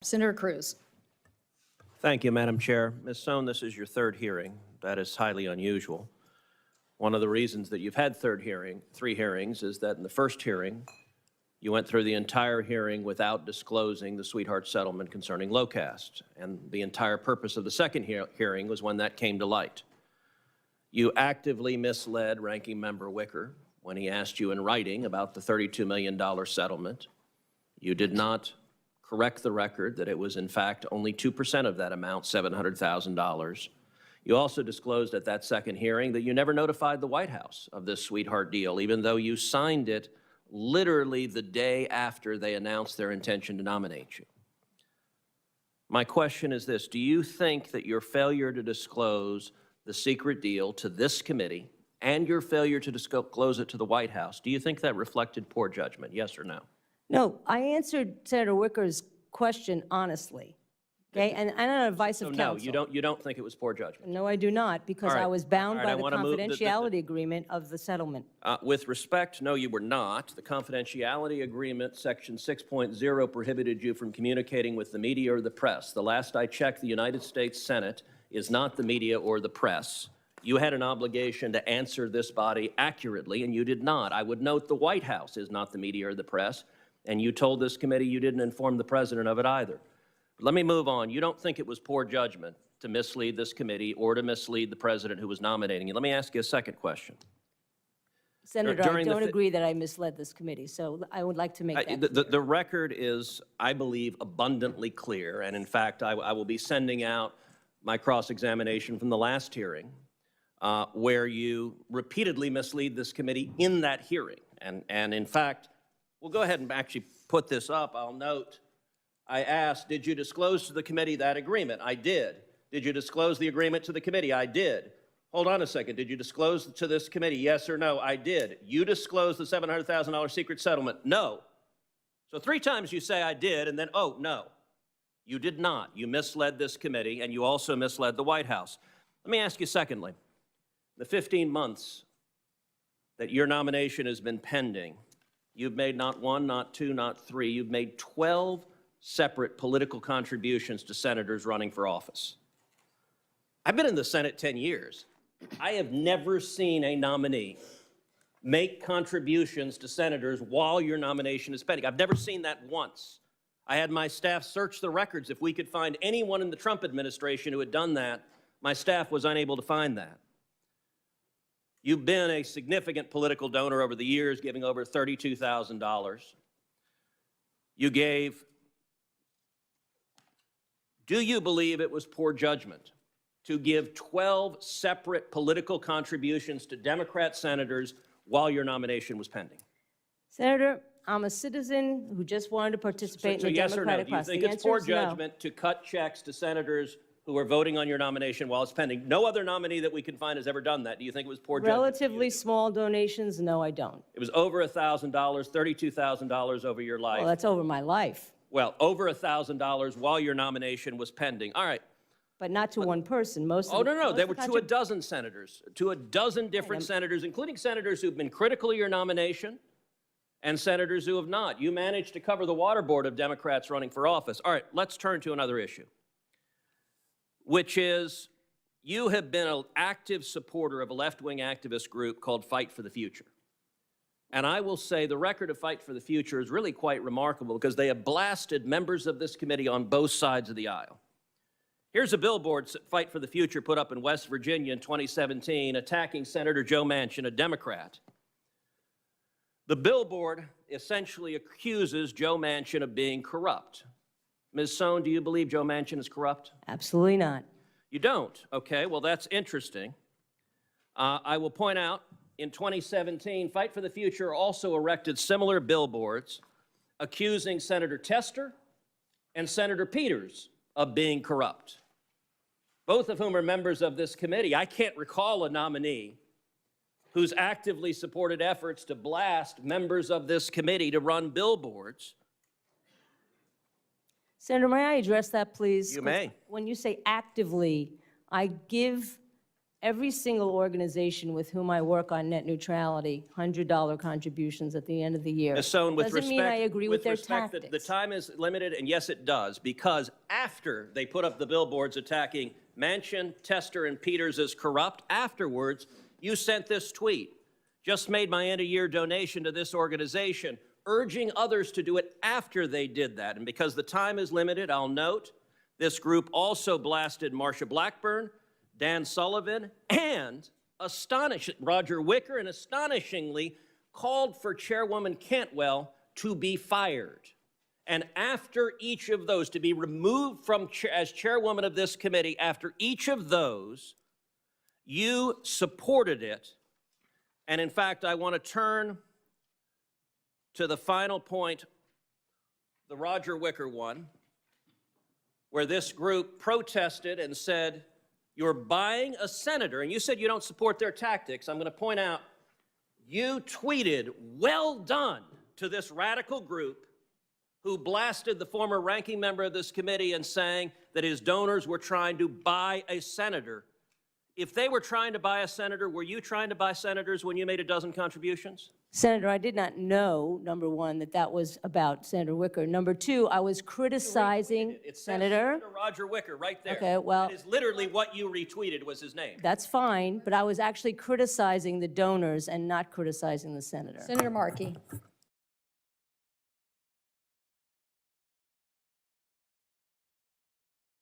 Senator Cruz. Thank you, Madam Chair. Ms. Sohn, this is your third hearing. That is highly unusual. One of the reasons that you've had three hearings is that in the first hearing, you went through the entire hearing without disclosing the sweetheart settlement concerning low caste. And the entire purpose of the second hearing was when that came to light. You actively misled Ranking Member Wicker when he asked you in writing about the $32 million settlement. You did not correct the record that it was in fact only 2% of that amount, $700,000. You also disclosed at that second hearing that you never notified the White House of this sweetheart deal, even though you signed it literally the day after they announced their intention to nominate you. My question is this: do you think that your failure to disclose the secret deal to this committee and your failure to disclose it to the White House, do you think that reflected poor judgment, yes or no? No, I answered Senator Wicker's question honestly, okay? And I'm on advice of counsel. No, you don't think it was poor judgment? No, I do not, because I was bound by the confidentiality agreement of the settlement. With respect, no, you were not. The confidentiality agreement, section 6.0, prohibited you from communicating with the media or the press. The last I checked, the United States Senate is not the media or the press. You had an obligation to answer this body accurately, and you did not. I would note the White House is not the media or the press, and you told this committee you didn't inform the president of it either. But let me move on. You don't think it was poor judgment to mislead this committee or to mislead the president who was nominating you. Let me ask you a second question. Senator, I don't agree that I misled this committee, so I would like to make that clear. The record is, I believe, abundantly clear, and in fact, I will be sending out my cross-examination from the last hearing, where you repeatedly mislead this committee in that hearing. And in fact, we'll go ahead and actually put this up. I'll note, I asked, did you disclose to the committee that agreement? I did. Did you disclose the agreement to the committee? I did. Hold on a second. Did you disclose to this committee? Yes or no? I did. You disclosed the $700,000 secret settlement? No. So 3 times you say I did, and then, oh, no. You did not. You misled this committee, and you also misled the White House. Let me ask you secondly, the 15 months that your nomination has been pending, you've made not 1, not 2, not 3, you've made 12 separate political contributions to senators running for office. I've been in the Senate 10 years. I have never seen a nominee make contributions to senators while your nomination is pending. I've never seen that once. I had my staff search the records. If we could find anyone in the Trump administration who had done that, my staff was unable to find that. You've been a significant political donor over the years, giving over $32,000. You gave. Do you believe it was poor judgment to give 12 separate political contributions to Democrat senators while your nomination was pending? Senator, I'm a citizen who just wanted to participate in the democratic process. Do you think it's poor judgment to cut checks to senators who are voting on your nomination while it's pending? No other nominee that we can find has ever done that. Do you think it was poor judgment? Relatively small donations, no, I don't. It was over $1,000, $32,000 over your life. Well, that's over my life. Well, over $1,000 while your nomination was pending. All right. But not to one person. Most of no. They were to a dozen senators, to a dozen different senators, including senators who've been critical of your nomination and senators who have not. You managed to cover the waterboard of Democrats running for office. All right, let's turn to another issue, which is you have been an active supporter of a left-wing activist group called Fight for the Future. And I will say the record of Fight for the Future is really quite remarkable because they have blasted members of this committee on both sides of the aisle. Here's a billboard Fight for the Future put up in West Virginia in 2017 attacking Senator Joe Manchin, a Democrat. The billboard essentially accuses Joe Manchin of being corrupt. Ms. Sohn, do you believe Joe Manchin is corrupt? Absolutely not. You don't? Okay, well, that's interesting. I will point out, in 2017, Fight for the Future also erected similar billboards accusing Senator Tester and Senator Peters of being corrupt, both of whom are members of this committee. I can't recall a nominee who's actively supported efforts to blast members of this committee to run billboards. Senator, may I address that, please? You may. When you say actively, I give every single organization with whom I work on net neutrality, $100 contributions at the end of the year. Ms. Sohn, with Doesn't mean I agree with their respect, tactics. the time is limited, and yes, it does, because after they put up the billboards attacking Manchin, Tester, and Peters as corrupt, afterwards, you sent this tweet. Just made my end-of-year donation to this organization, urging others to do it after they did that. And because the time is limited, I'll note this group also blasted Marsha Blackburn, Dan Sullivan, and Roger Wicker, and astonishingly called for Chairwoman Cantwell to be fired. And after each of those, to be removed from as chairwoman of this committee, after each of those, you supported it. And in fact, I want to turn to the final point, the Roger Wicker one, where this group protested and said, you're buying a senator, and you said you don't support their tactics. I'm going to point out, you tweeted, well done, to this radical group who blasted the former ranking member of this committee and saying that his donors were trying to buy a senator. If they were trying to buy a senator, were you trying to buy senators when you made a dozen contributions? Senator, I did not know, number one, that that was about Senator Wicker. Number two, I was criticizing It says Senator Roger Wicker right there. Okay, well- That is literally what you retweeted was his name. That's fine, but I was actually criticizing the donors and not criticizing the senator. Senator Markey.